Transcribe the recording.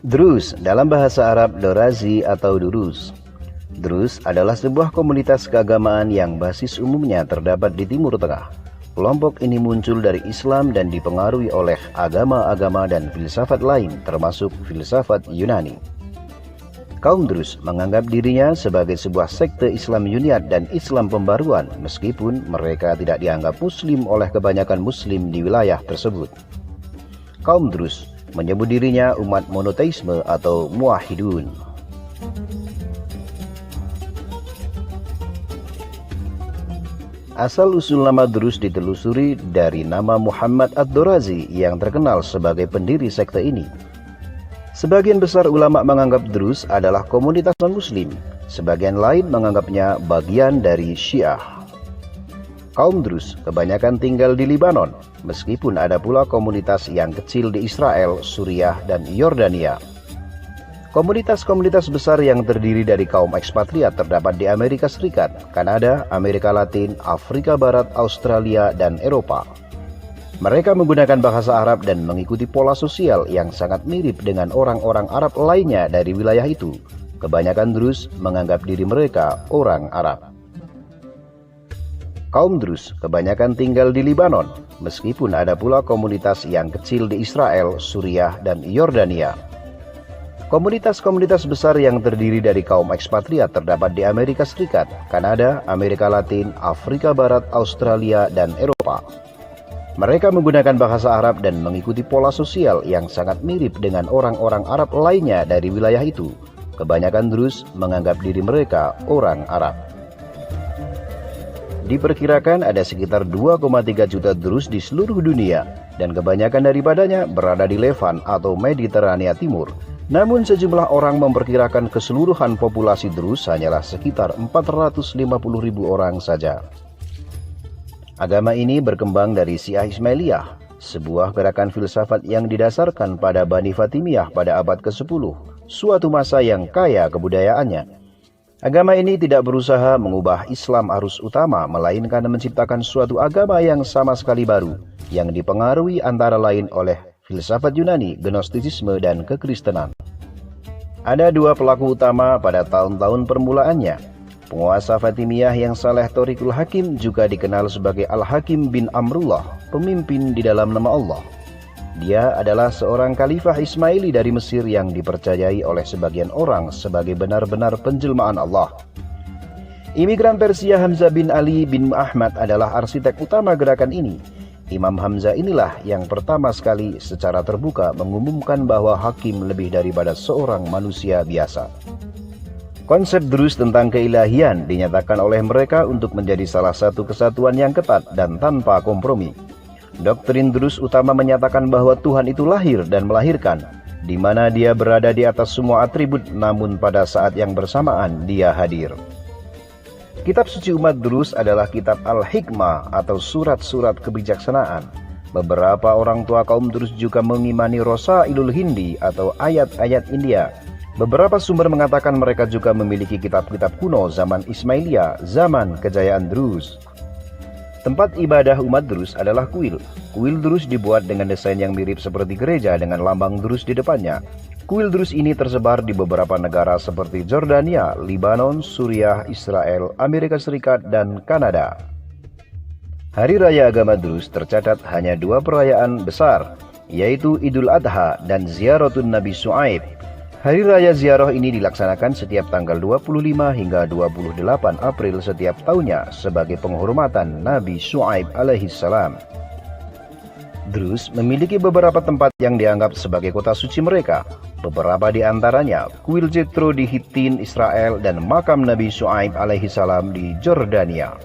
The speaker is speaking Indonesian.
Druze dalam bahasa Arab Dorazi atau Duruz. Druze adalah sebuah komunitas keagamaan yang basis umumnya terdapat di Timur Tengah. Kelompok ini muncul dari Islam dan dipengaruhi oleh agama-agama dan filsafat lain termasuk filsafat Yunani. Kaum Druze menganggap dirinya sebagai sebuah sekte Islam Yuniat dan Islam pembaruan meskipun mereka tidak dianggap Muslim oleh kebanyakan Muslim di wilayah tersebut. Kaum Druze menyebut dirinya umat monoteisme atau muwahhidun. Asal-usul nama Druze ditelusuri dari nama Muhammad ad-Dorazi yang terkenal sebagai pendiri sekte ini. Sebagian besar ulama menganggap Druze adalah komunitas non-muslim, sebagian lain menganggapnya bagian dari Syiah. Kaum Druze kebanyakan tinggal di Libanon, meskipun ada pula komunitas yang kecil di Israel, Suriah, dan Yordania. Komunitas-komunitas besar yang terdiri dari kaum ekspatriat terdapat di Amerika Serikat, Kanada, Amerika Latin, Afrika Barat, Australia, dan Eropa. Mereka menggunakan bahasa Arab dan mengikuti pola sosial yang sangat mirip dengan orang-orang Arab lainnya dari wilayah itu. Kebanyakan Druze menganggap diri mereka orang Arab. Kaum Druze kebanyakan tinggal di Libanon, meskipun ada pula komunitas yang kecil di Israel, Suriah, dan Yordania. Komunitas-komunitas besar yang terdiri dari kaum ekspatriat terdapat di Amerika Serikat, Kanada, Amerika Latin, Afrika Barat, Australia, dan Eropa. Mereka menggunakan bahasa Arab dan mengikuti pola sosial yang sangat mirip dengan orang-orang Arab lainnya dari wilayah itu. Kebanyakan Druze menganggap diri mereka orang Arab. Diperkirakan ada sekitar 2,3 juta Druze di seluruh dunia dan kebanyakan daripadanya berada di Levan atau Mediterania Timur. Namun sejumlah orang memperkirakan keseluruhan populasi Druze hanyalah sekitar 450.000 orang saja. Agama ini berkembang dari Syiah Ismailiyah, sebuah gerakan filsafat yang didasarkan pada Bani Fatimiyah pada abad ke-10, suatu masa yang kaya kebudayaannya. Agama ini tidak berusaha mengubah Islam arus utama, melainkan menciptakan suatu agama yang sama sekali baru, yang dipengaruhi antara lain oleh filsafat Yunani, Gnostisisme, dan kekristenan. Ada dua pelaku utama pada tahun-tahun permulaannya. Penguasa Fatimiyah yang saleh Thoriqul Hakim juga dikenal sebagai Al-Hakim bin Amrullah, pemimpin di dalam nama Allah. Dia adalah seorang khalifah Ismaili dari Mesir yang dipercayai oleh sebagian orang sebagai benar-benar penjelmaan Allah. Imigran Persia Hamzah bin Ali bin Ahmad adalah arsitek utama gerakan ini. Imam Hamzah inilah yang pertama sekali secara terbuka mengumumkan bahwa hakim lebih daripada seorang manusia biasa. Konsep Druze tentang keilahian dinyatakan oleh mereka untuk menjadi salah satu kesatuan yang ketat dan tanpa kompromi. Doktrin Druze utama menyatakan bahwa Tuhan itu lahir dan melahirkan, di mana dia berada di atas semua atribut, namun pada saat yang bersamaan dia hadir. Kitab suci umat Druze adalah kitab Al-Hikmah atau surat-surat kebijaksanaan. Beberapa orang tua kaum Druze juga mengimani Rosailul Hindi atau ayat-ayat India. Beberapa sumber mengatakan mereka juga memiliki kitab-kitab kuno zaman Ismailiyah, zaman kejayaan Druze. Tempat ibadah umat Druze adalah kuil. Kuil Druze dibuat dengan desain yang mirip seperti gereja dengan lambang Druze di depannya. Kuil Druze ini tersebar di beberapa negara seperti Jordania, Libanon, Suriah, Israel, Amerika Serikat, dan Kanada. Hari raya agama Druze tercatat hanya dua perayaan besar, yaitu Idul Adha dan Ziaratun Nabi Syuaib. Hari raya ziarah ini dilaksanakan setiap tanggal 25 hingga 28 April setiap tahunnya sebagai penghormatan Nabi Syuaib alaihissalam. Druze memiliki beberapa tempat yang dianggap sebagai kota suci mereka. Beberapa di antaranya kuil Jethro di Hittin, Israel, dan makam Nabi Syuaib alaihissalam di Jordania.